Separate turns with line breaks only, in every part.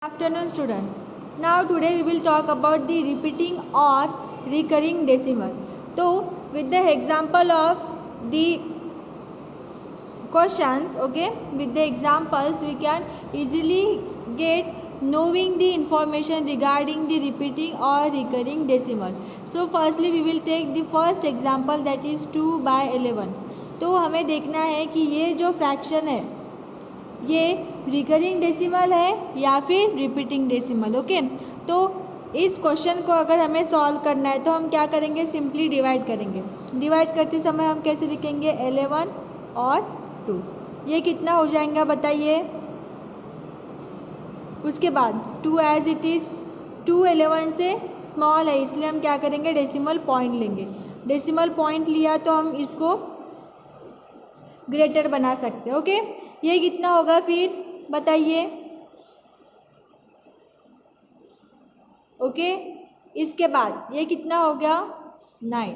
Afternoon student. Now today we will talk about the repeating or recurring decimal. So with the example of the questions, okay, with the examples we can easily get knowing the information regarding the repeating or recurring decimal. So firstly we will take the first example, that is 2/11. तो हमें देखना है कि ये जो fraction है ये recurring decimal है या फिर रिपीटिंग डेसिमल। ओके, तो इस क्वेश्चन को अगर हमें सॉल्व करना है तो हम क्या करेंगे, सिंपली डिवाइड करेंगे। डिवाइड करते समय हम कैसे लिखेंगे, 11 और 2। ये कितना हो जाएगा बताइए। उसके बाद 2 एज इट इज़, 2 11 से स्मॉल है इसलिए हम क्या करेंगे, डेसिमल पॉइंट लेंगे। डेसिमल पॉइंट लिया तो हम इसको ग्रेटर बना सकते हैं। ओके, ये कितना होगा फिर बताइए। ओके, इसके बाद ये कितना हो गया, 9।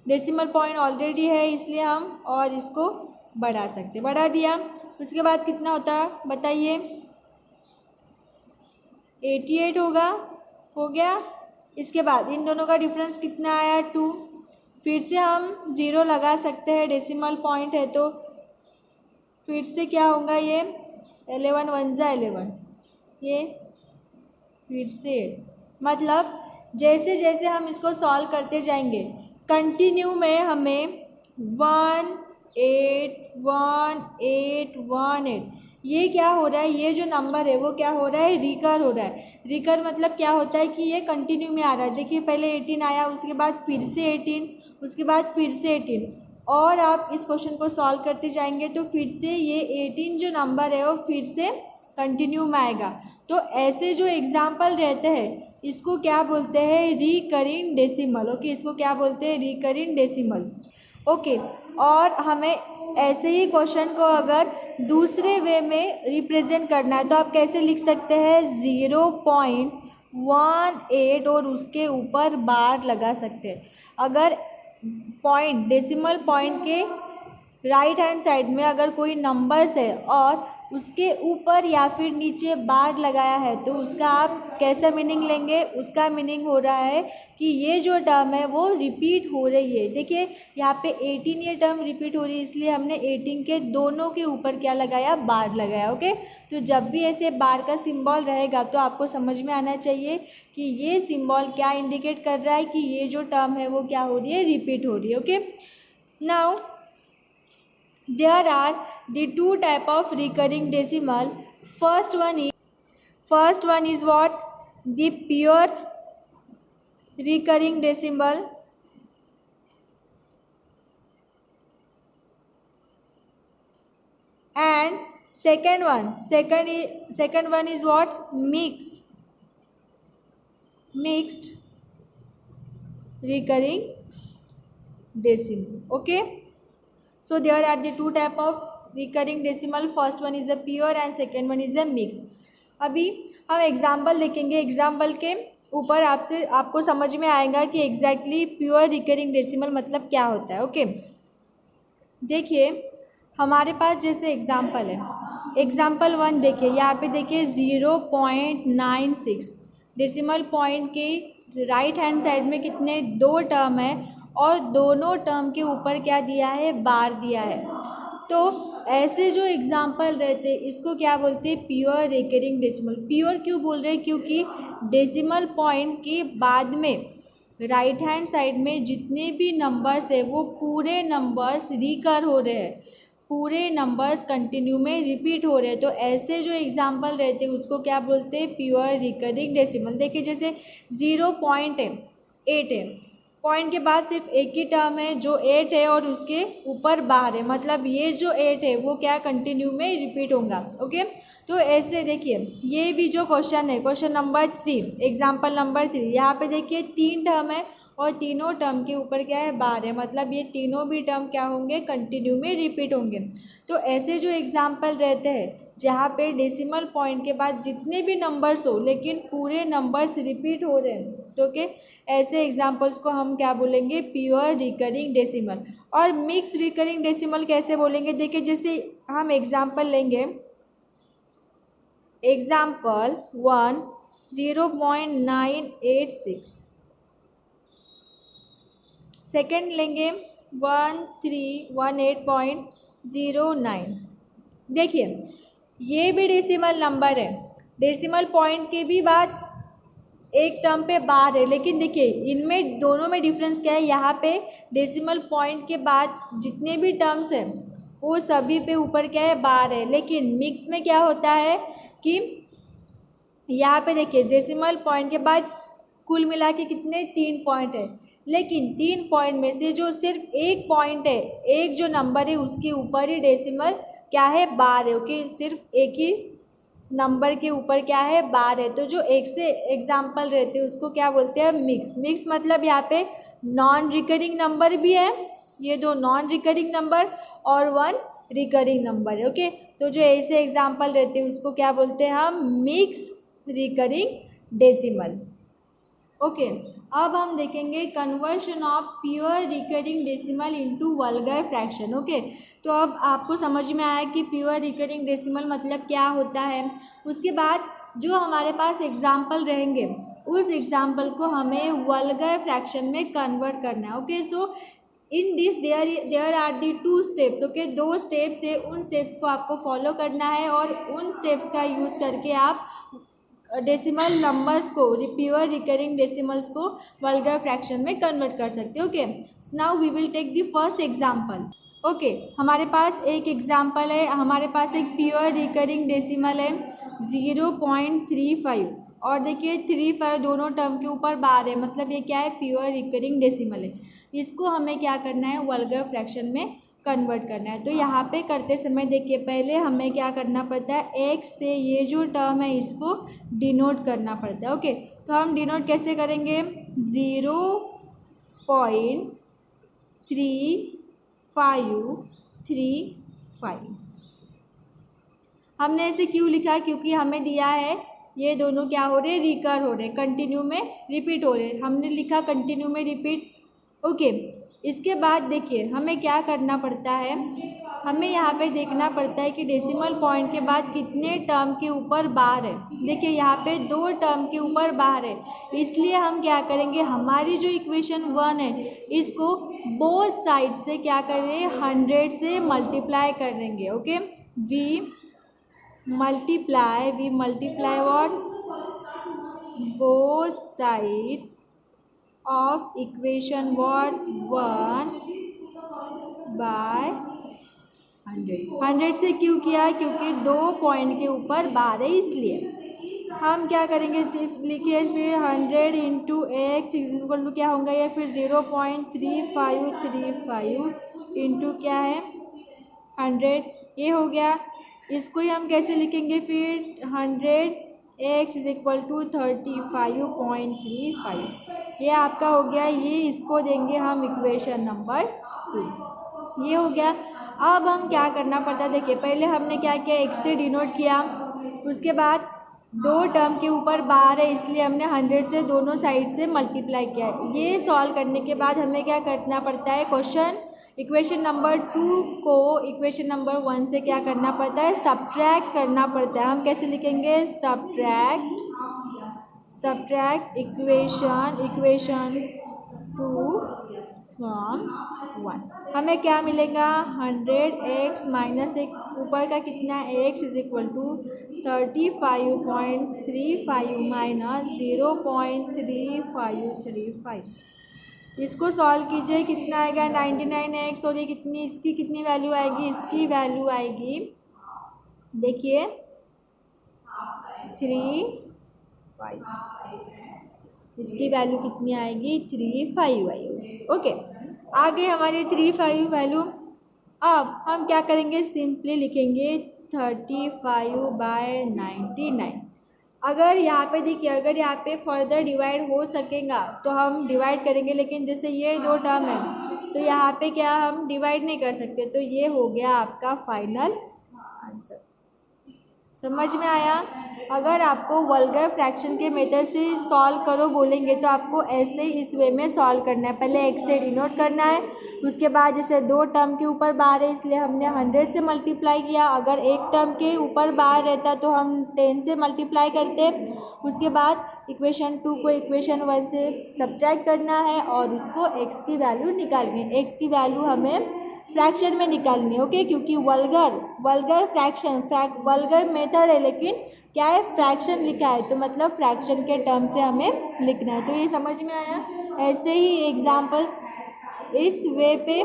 डेसिमल पॉइंट ऑलरेडी है इसलिए हम और इसको बढ़ा सकते, बढ़ा दिया। उसके बाद कितना होता है बताइए, 88 होगा, हो गया। इसके बाद इन दोनों का डिफरेंस कितना आया, 2। फिर से हम 0 लगा सकते हैं, डेसिमल पॉइंट है तो फिर से क्या होगा, ये 11 1 जा 11, ये फिर से 8। मतलब जैसे जैसे हम इसको सॉल्व करते जाएंगे कंटिन्यू में हमें 1 8 1 8 1 8, ये क्या हो रहा है, ये जो नंबर है वो क्या हो रहा है, रिकर हो रहा है। रिकर मतलब क्या होता है कि ये कंटिन्यू में आ रहा है। देखिए पहले 18 आया, उसके बाद फिर से 18, उसके बाद फिर से 18, और आप इस क्वेश्चन को सॉल्व करते जाएंगे तो फिर से ये 18 जो नंबर है वो फिर से कंटिन्यू में आएगा। तो ऐसे जो एग्जाम्पल रहते हैं इसको क्या बोलते हैं, रिकरिंग डेसिमल। ओके, इसको क्या बोलते हैं, रिकरिंग डेसिमल। ओके, और हमें ऐसे ही क्वेश्चन को अगर दूसरे वे में रिप्रेजेंट करना है तो आप कैसे लिख सकते हैं, 0.18 और उसके ऊपर बार लगा सकते हैं। अगर पॉइंट, डेसिमल पॉइंट के राइट हैंड साइड में अगर कोई नंबर्स है और उसके ऊपर या फिर नीचे बार लगाया है तो उसका आप कैसा मीनिंग लेंगे, उसका मीनिंग हो रहा है कि ये जो टर्म है वो रिपीट हो रही है। देखिए यहाँ पे 18 ये टर्म रिपीट हो रही है इसलिए हमने 18 के दोनों के ऊपर क्या लगाया, बार लगाया। ओके, तो जब भी ऐसे बार का सिंबल रहेगा तो आपको समझ में आना चाहिए कि ये सिंबल क्या इंडिकेट कर रहा है कि ये जो टर्म है वो क्या हो रही है, रिपीट हो रही है। Okay, now there are the two type of recurring decimal. First one is what, the pure recurring decimal, and second one is what, mixed recurring decimal. Okay, so there are the two type of recurring decimal. First one is a pure and second one is a mixed. अभी हम example देखेंगे, example के ऊपर आपको समझ में आएगा कि एग्जैक्टली प्योर रिकरिंग डेसिमल मतलब क्या होता है। ओके, देखिए हमारे पास जैसे एग्जाम्पल है, एग्जाम्पल 1 देखिए, यहाँ पे देखिए 0.96, डेसिमल पॉइंट के राइट हैंड साइड में कितने, 2 टर्म है और दोनों टर्म के ऊपर क्या दिया है, बार दिया है। तो ऐसे जो एग्जाम्पल रहते हैं इसको क्या बोलते हैं, प्योर रिकरिंग डेसिमल। प्योर क्यों बोल रहे हैं, क्योंकि डेसिमल पॉइंट के बाद में राइट हैंड साइड में जितने भी नंबर्स है वो पूरे नंबर्स रिकर हो रहे हैं, पूरे नंबर्स कंटिन्यू में रिपीट हो रहे हैं। तो ऐसे जो एग्जाम्पल रहते हैं उसको क्या बोलते हैं, प्योर रिकरिंग डेसिमल। देखिए जैसे 0.8 है, पॉइंट के बाद सिर्फ एक ही टर्म है जो 8 है और उसके ऊपर बार है, मतलब ये जो 8 है वो क्या कंटिन्यू में रिपीट होगा। ओके, तो ऐसे देखिए ये भी जो क्वेश्चन है, क्वेश्चन नंबर 3, एग्जाम्पल नंबर 3, यहाँ पे देखिए 3 टर्म है और तीनों टर्म के ऊपर क्या है, बार है, मतलब ये तीनों भी टर्म क्या होंगे, कंटिन्यू में रिपीट होंगे। तो ऐसे जो एग्जाम्पल रहते हैं जहाँ पे डेसिमल पॉइंट के बाद जितने भी नंबर्स हो लेकिन पूरे नंबर्स रिपीट हो रहे हैं, तो के ऐसे एग्जाम्पल्स को हम क्या बोलेंगे, प्योर रिकरिंग डेसिमल। और मिक्स रिकरिंग डेसिमल कैसे बोलेंगे, देखिए जैसे हम एग्जाम्पल लेंगे एग्जाम्पल 1 0.986, सेकेंड लेंगे 1318.09। देखिए ये भी डेसिमल नंबर है, डेसिमल पॉइंट के भी बाद एक टर्म पे बार है, लेकिन देखिए इनमें दोनों में डिफरेंस क्या है, यहाँ पे डेसिमल पॉइंट के बाद जितने भी टर्म्स हैं वो सभी पे ऊपर क्या है, बार है। लेकिन मिक्स में क्या होता है कि यहाँ पे देखिए डेसिमल पॉइंट के बाद कुल मिला के कितने 3 पॉइंट है, लेकिन 3 पॉइंट में से जो सिर्फ एक पॉइंट है, एक जो नंबर है उसके ऊपर ही डेसिमल क्या है, बार है। ओके, सिर्फ एक ही नंबर के ऊपर क्या है, बार है। तो जो एक से एग्जाम्पल रहते हैं उसको क्या बोलते हैं, मिक्स। मिक्स मतलब यहाँ पे नॉन रिकरिंग नंबर भी है, ये दो नॉन रिकरिंग नंबर और 1 रिकरिंग नंबर है। ओके, तो जो ऐसे एग्जाम्पल रहते हैं उसको क्या बोलते हैं हम, मिक्स रिकरिंग डेसिमल। ओके, अब हम देखेंगे conversion of pure recurring decimal into vulgar fraction. Okay, तो अब आपको समझ में आया कि प्योर रिकरिंग डेसिमल मतलब क्या होता है। उसके बाद जो हमारे पास एग्जाम्पल रहेंगे उस एग्जाम्पल को हमें वल्गर फ्रैक्शन में कन्वर्ट करना है। Okay, so in this there are the 2 steps. Okay, 2 steps है, उन स्टेप्स को आपको फॉलो करना है और उन स्टेप्स का यूज़ करके आप डेसिमल नंबर्स को, प्योर रिकरिंग डेसिमल्स को वल्गर फ्रैक्शन में कन्वर्ट कर सकते हो। Okay, now we will take the first example. Okay, हमारे पास एक एग्जांपल है, हमारे पास एक प्योर रिकरिंग डेसिमल है 0.35 और देखिए 35 दोनों टर्म के ऊपर बार है, मतलब ये क्या है, प्योर रिकरिंग डेसिमल है। इसको हमें क्या करना है, वल्गर फ्रैक्शन में कन्वर्ट करना है। तो यहाँ पे करते समय देखिए पहले हमें क्या करना पड़ता है, एक से ये जो टर्म है इसको डिनोट करना पड़ता है। ओके, तो हम डिनोट कैसे करेंगे, 0.3535। हमने ऐसे क्यों लिखा, क्योंकि हमें दिया है ये दोनों क्या हो रहे, रिकर हो रहे, कंटिन्यू में रिपीट हो रहे, हमने लिखा कंटिन्यू में रिपीट। ओके, इसके बाद देखिए हमें क्या करना पड़ता है, हमें यहाँ पे देखना पड़ता है कि डेसिमल पॉइंट के बाद कितने टर्म के ऊपर बार है। देखिए यहाँ पे 2 टर्म के ऊपर बार है, इसलिए हम क्या करेंगे, हमारी जो इक्वेशन 1 है इसको बोथ साइड से क्या करें, 100 से मल्टीप्लाई कर देंगे। Okay, we multiply what, both sides of equation what, 1 by 100 से क्यों किया, क्योंकि 2 पॉइंट के ऊपर बार है, इसलिए हम क्या करेंगे, लिखिए फिर 100 इंटू एक्स इक्वल टू क्या होगा, या फिर 0.3535 इंटू क्या है 100, ये हो गया। इसको ही हम कैसे लिखेंगे फिर, 100x इज इक्वल टू 35.35, ये आपका हो गया, ये इसको देंगे हम इक्वेशन नंबर 2, ये हो गया। अब हम क्या करना पड़ता है, देखिए पहले हमने क्या किया, x से डिनोट किया, उसके बाद 2 टर्म के ऊपर बार है इसलिए हमने 100 से दोनों साइड से मल्टीप्लाई किया। ये सॉल्व करने के बाद हमें क्या करना पड़ता है, क्वेश्चन इक्वेशन नंबर 2 को इक्वेशन नंबर 1 से क्या करना पड़ता है, सब्ट्रैक्ट करना पड़ता है। हम कैसे लिखेंगे, सब्ट्रैक्ट इक्वेशन 2 फ्रॉम 1। हमें क्या मिलेगा, 100x माइनस एक ऊपर का कितना x is equal to 35.35 minus 0.3535। इसको सॉल्व कीजिए, कितना आएगा 99x, और ये कितनी, इसकी कितनी वैल्यू आएगी, इसकी वैल्यू आएगी देखिए 35, इसकी वैल्यू कितनी आएगी 35 आएगी। ओके, आगे हमारी 35 वैल्यू। अब हम क्या करेंगे, सिंपली लिखेंगे 35/99। अगर यहाँ पे देखिए, अगर यहाँ पे फर्दर डिवाइड हो सकेगा तो हम डिवाइड करेंगे, लेकिन जैसे ये 2 टर्म है तो यहाँ पे क्या हम डिवाइड नहीं कर सकते, तो ये हो गया आपका फाइनल आंसर। समझ में आया। अगर आपको वल्गर फ्रैक्शन के मेथड से सॉल्व करो बोलेंगे तो आपको ऐसे इस वे में सॉल्व करना है। पहले x से डिनोट करना है, उसके बाद जैसे 2 टर्म के ऊपर बार है इसलिए हमने 100 से मल्टीप्लाई किया। अगर एक टर्म के ऊपर बार रहता तो हम 10 से मल्टीप्लाई करते। उसके बाद इक्वेशन 2 को इक्वेशन 1 से सब्ट्रैक्ट करना है और उसको x की वैल्यू निकालनी है। x की वैल्यू हमें फ्रैक्शन में निकालनी है, ओके, क्योंकि वल्गर फ्रैक्शन वल्गर मेथड है लेकिन क्या है, फ्रैक्शन लिखा है तो मतलब फ्रैक्शन के टर्म से हमें लिखना है। तो ये समझ में आया। ऐसे ही एग्जांपल्स इस वे पे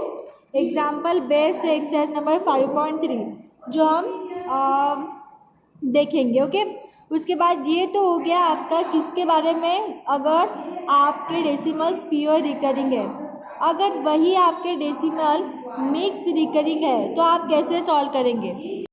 एग्जांपल बेस्ड एक्सरसाइज नंबर 5.3 जो हम देखेंगे, ओके। उसके बाद ये तो हो गया आपका किसके बारे में, अगर आपके डेसिमल्स प्योर रिकरिंग है। अगर वही आपके डेसिमल मिक्स रिकरिंग है तो आप कैसे सॉल्व करेंगे।